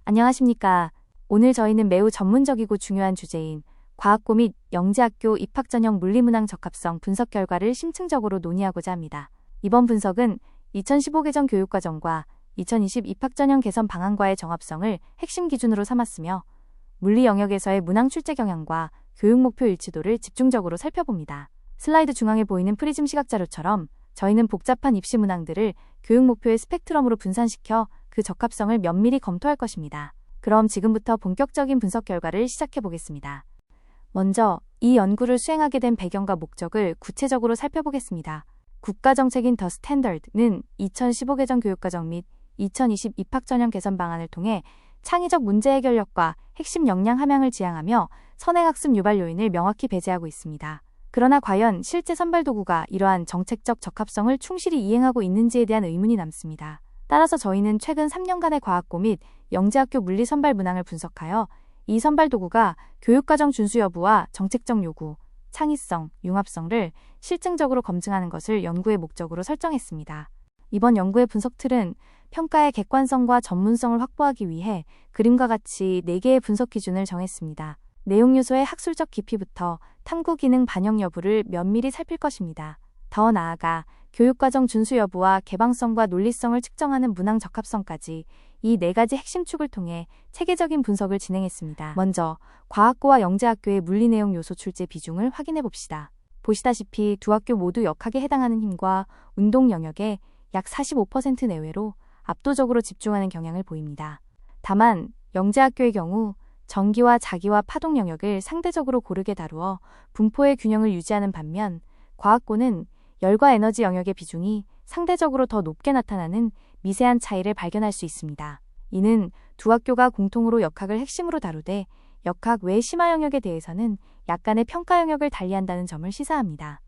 안녕하십니까. 오늘 저희는 매우 전문적이고 중요한 주제인 과학고 및 영재학교 입학 전형 물리문항 적합성 분석 결과를 심층적으로 논의하고자 합니다. 이번 분석은 2015 개정 교육과정과 2020 입학 전형 개선 방안과의 정합성을 핵심 기준으로 삼았으며 물리 영역에서의 문항 출제 경향과 교육 목표 일치도를 집중적으로 살펴봅니다. 슬라이드 중앙에 보이는 프리즘 시각자료처럼 저희는 복잡한 입시 문항들을 교육 목표의 스펙트럼으로 분산시켜 그 적합성을 면밀히 검토할 것입니다. 그럼 지금부터 본격적인 분석 결과를 시작해 보겠습니다. 먼저 이 연구를 수행하게 된 배경과 목적을 구체적으로 살펴보겠습니다. 국가정책인 더 스탠더드는 2015 개정 교육과정 및 2020 입학 전형 개선 방안을 통해 창의적 문제 해결력과 핵심 역량 함양을 지향하며 선행학습 유발 요인을 명확히 배제하고 있습니다. 그러나 과연 실제 선발 도구가 이러한 정책적 적합성을 충실히 이행하고 있는지에 대한 의문이 남습니다. 따라서 저희는 최근 3년간의 과학고 및 영재학교 물리 선발 문항을 분석하여 이 선발 도구가 교육과정 준수 여부와 정책적 요구, 창의성, 융합성을 실증적으로 검증하는 것을 연구의 목적으로 설정했습니다. 이번 연구의 분석 틀은 평가의 객관성과 전문성을 확보하기 위해 그림과 같이 4개의 분석 기준을 정했습니다. 내용 요소의 학술적 깊이부터 탐구 기능 반영 여부를 면밀히 살필 것입니다. 더 나아가 교육과정 준수 여부와 개방성과 논리성을 측정하는 문항 적합성까지 이 4가지 핵심 축을 통해 체계적인 분석을 진행했습니다. 먼저 과학고와 영재학교의 물리 내용 요소 출제 비중을 확인해 봅시다. 보시다시피 두 학교 모두 역학에 해당하는 힘과 운동 영역에 약 45% 내외로 압도적으로 집중하는 경향을 보입니다. 다만 영재학교의 경우 전기와 자기와 파동 영역을 상대적으로 고르게 다루어 분포의 균형을 유지하는 반면 과학고는 열과 에너지 영역의 비중이 상대적으로 더 높게 나타나는 미세한 차이를 발견할 수 있습니다. 이는 두 학교가 공통으로 역학을 핵심으로 다루되 역학 외 심화 영역에 대해서는 약간의 평가 영역을 달리한다는 점을 시사합니다.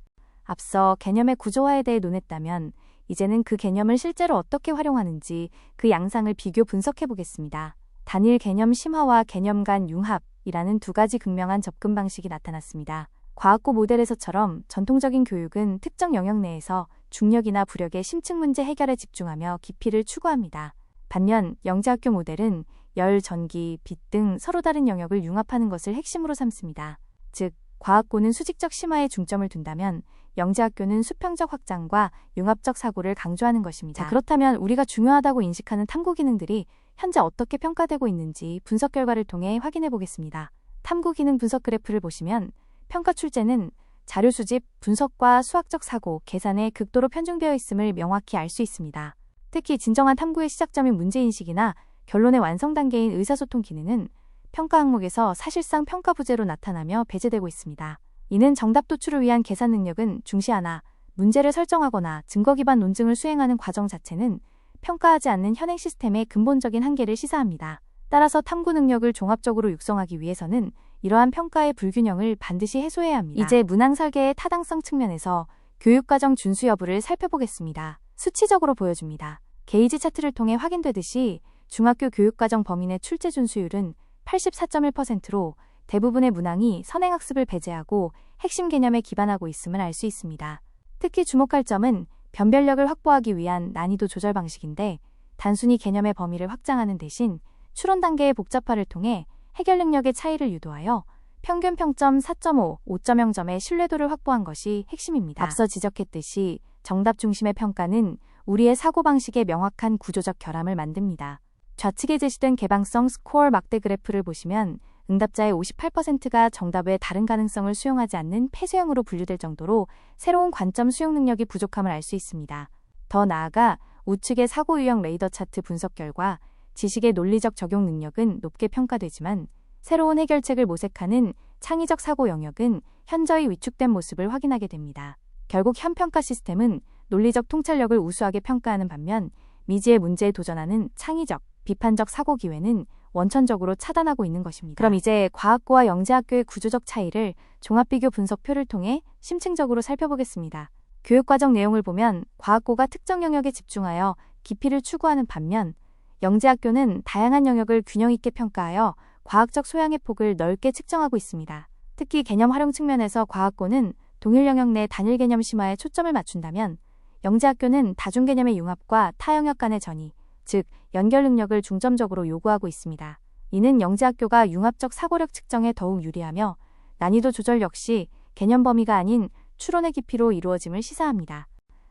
앞서 개념의 구조화에 대해 논했다면 이제는 그 개념을 실제로 어떻게 활용하는지 그 양상을 비교 분석해 보겠습니다. 단일 개념 심화와 개념 간 융합이라는 두 가지 극명한 접근 방식이 나타났습니다. 과학고 모델에서처럼 전통적인 교육은 특정 영역 내에서 중력이나 부력의 심층 문제 해결에 집중하며 깊이를 추구합니다. 반면 영재학교 모델은 열, 전기, 빛 등 서로 다른 영역을 융합하는 것을 핵심으로 삼습니다. 즉, 과학고는 수직적 심화에 중점을 둔다면 영재학교는 수평적 확장과 융합적 사고를 강조하는 것입니다. 그렇다면 우리가 중요하다고 인식하는 탐구 기능들이 현재 어떻게 평가되고 있는지 분석 결과를 통해 확인해 보겠습니다. 탐구 기능 분석 그래프를 보시면 평가 출제는 자료 수집, 분석과 수학적 사고, 계산에 극도로 편중되어 있음을 명확히 알 수 있습니다. 특히 진정한 탐구의 시작점인 문제인식이나 결론의 완성 단계인 의사소통 기능은 평가 항목에서 사실상 평가 부재로 나타나며 배제되고 있습니다. 이는 정답 도출을 위한 계산 능력은 중시하나 문제를 설정하거나 증거 기반 논증을 수행하는 과정 자체는 평가하지 않는 현행 시스템의 근본적인 한계를 시사합니다. 따라서 탐구 능력을 종합적으로 육성하기 위해서는 이러한 평가의 불균형을 반드시 해소해야 합니다. 이제 문항 설계의 타당성 측면에서 교육과정 준수 여부를 살펴보겠습니다. 수치적으로 보여줍니다. 게이지 차트를 통해 확인되듯이 중학교 교육과정 범인의 출제 준수율은 84.1%로 대부분의 문항이 선행학습을 배제하고 핵심 개념에 기반하고 있음을 알 수 있습니다. 특히 주목할 점은 변별력을 확보하기 위한 난이도 조절 방식인데 단순히 개념의 범위를 확장하는 대신 추론 단계의 복잡화를 통해 해결 능력의 차이를 유도하여 평균 평점 4.5, 5.0점의 신뢰도를 확보한 것이 핵심입니다. 앞서 지적했듯이 정답 중심의 평가는 우리의 사고방식의 명확한 구조적 결함을 만듭니다. 좌측에 제시된 개방성 스코어 막대 그래프를 보시면 응답자의 58%가 정답 외 다른 가능성을 수용하지 않는 폐쇄형으로 분류될 정도로 새로운 관점 수용 능력이 부족함을 알 수 있습니다. 더 나아가 우측의 사고 유형 레이더 차트 분석 결과 지식의 논리적 적용 능력은 높게 평가되지만 새로운 해결책을 모색하는 창의적 사고 영역은 현저히 위축된 모습을 확인하게 됩니다. 결국 현 평가 시스템은 논리적 통찰력을 우수하게 평가하는 반면 미지의 문제에 도전하는 창의적, 비판적 사고 기회는 원천적으로 차단하고 있는 것입니다. 그럼 이제 과학고와 영재학교의 구조적 차이를 종합비교 분석표를 통해 심층적으로 살펴보겠습니다. 교육과정 내용을 보면 과학고가 특정 영역에 집중하여 깊이를 추구하는 반면 영재학교는 다양한 영역을 균형 있게 평가하여 과학적 소양의 폭을 넓게 측정하고 있습니다. 특히 개념 활용 측면에서 과학고는 동일 영역 내 단일 개념 심화에 초점을 맞춘다면 영재학교는 다중 개념의 융합과 타 영역 간의 전이, 즉 연결 능력을 중점적으로 요구하고 있습니다. 이는 영재학교가 융합적 사고력 측정에 더욱 유리하며 난이도 조절 역시 개념 범위가 아닌 추론의 깊이로 이루어짐을 시사합니다.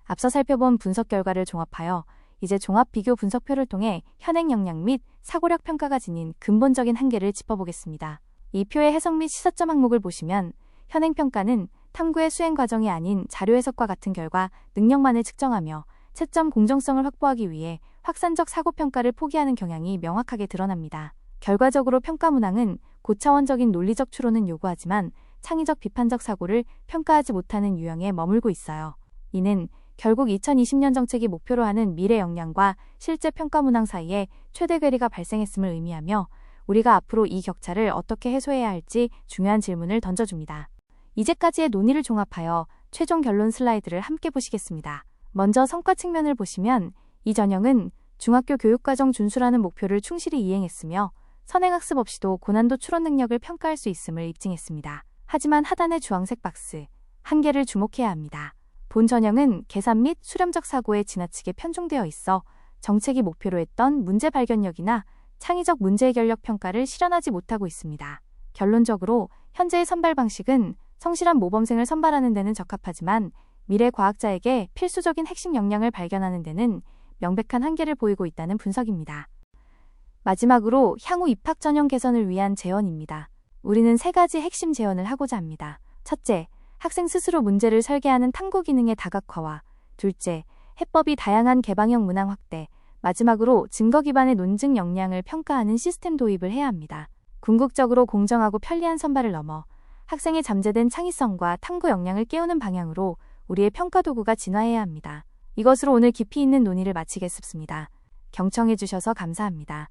앞서 살펴본 분석 결과를 종합하여 이제 종합 비교 분석표를 통해 현행 역량 및 사고력 평가가 지닌 근본적인 한계를 짚어보겠습니다. 이 표의 해석 및 시사점 항목을 보시면 현행 평가는 탐구의 수행 과정이 아닌 자료 해석과 같은 결과 능력만을 측정하며 채점 공정성을 확보하기 위해 확산적 사고 평가를 포기하는 경향이 명확하게 드러납니다. 결과적으로 평가 문항은 고차원적인 논리적 추론은 요구하지만 창의적 비판적 사고를 평가하지 못하는 유형에 머물고 있어요. 이는 결국 2020년 정책이 목표로 하는 미래 역량과 실제 평가 문항 사이에 최대 괴리가 발생했음을 의미하며 우리가 앞으로 이 격차를 어떻게 해소해야 할지 중요한 질문을 던져줍니다. 이제까지의 논의를 종합하여 최종 결론 슬라이드를 함께 보시겠습니다. 먼저 성과 측면을 보시면 이 전형은 중학교 교육과정 준수라는 목표를 충실히 이행했으며 선행학습 없이도 고난도 추론 능력을 평가할 수 있음을 입증했습니다. 하지만 하단의 주황색 박스, 한계를 주목해야 합니다. 본 전형은 계산 및 수렴적 사고에 지나치게 편중되어 있어 정책이 목표로 했던 문제 발견력이나 창의적 문제 해결력 평가를 실현하지 못하고 있습니다. 결론적으로 현재의 선발 방식은 성실한 모범생을 선발하는 데는 적합하지만 미래 과학자에게 필수적인 핵심 역량을 발견하는 데는 명백한 한계를 보이고 있다는 분석입니다. 마지막으로 향후 입학 전형 개선을 위한 제언입니다. 우리는 3가지 핵심 제언을 하고자 합니다. 첫째, 학생 스스로 문제를 설계하는 탐구 기능의 다각화와 둘째, 해법이 다양한 개방형 문항 확대, 마지막으로 증거 기반의 논증 역량을 평가하는 시스템 도입을 해야 합니다. 궁극적으로 공정하고 편리한 선발을 넘어 학생의 잠재된 창의성과 탐구 역량을 깨우는 방향으로 우리의 평가 도구가 진화해야 합니다. 이것으로 오늘 깊이 있는 논의를 마치겠습니다. 경청해 주셔서 감사합니다.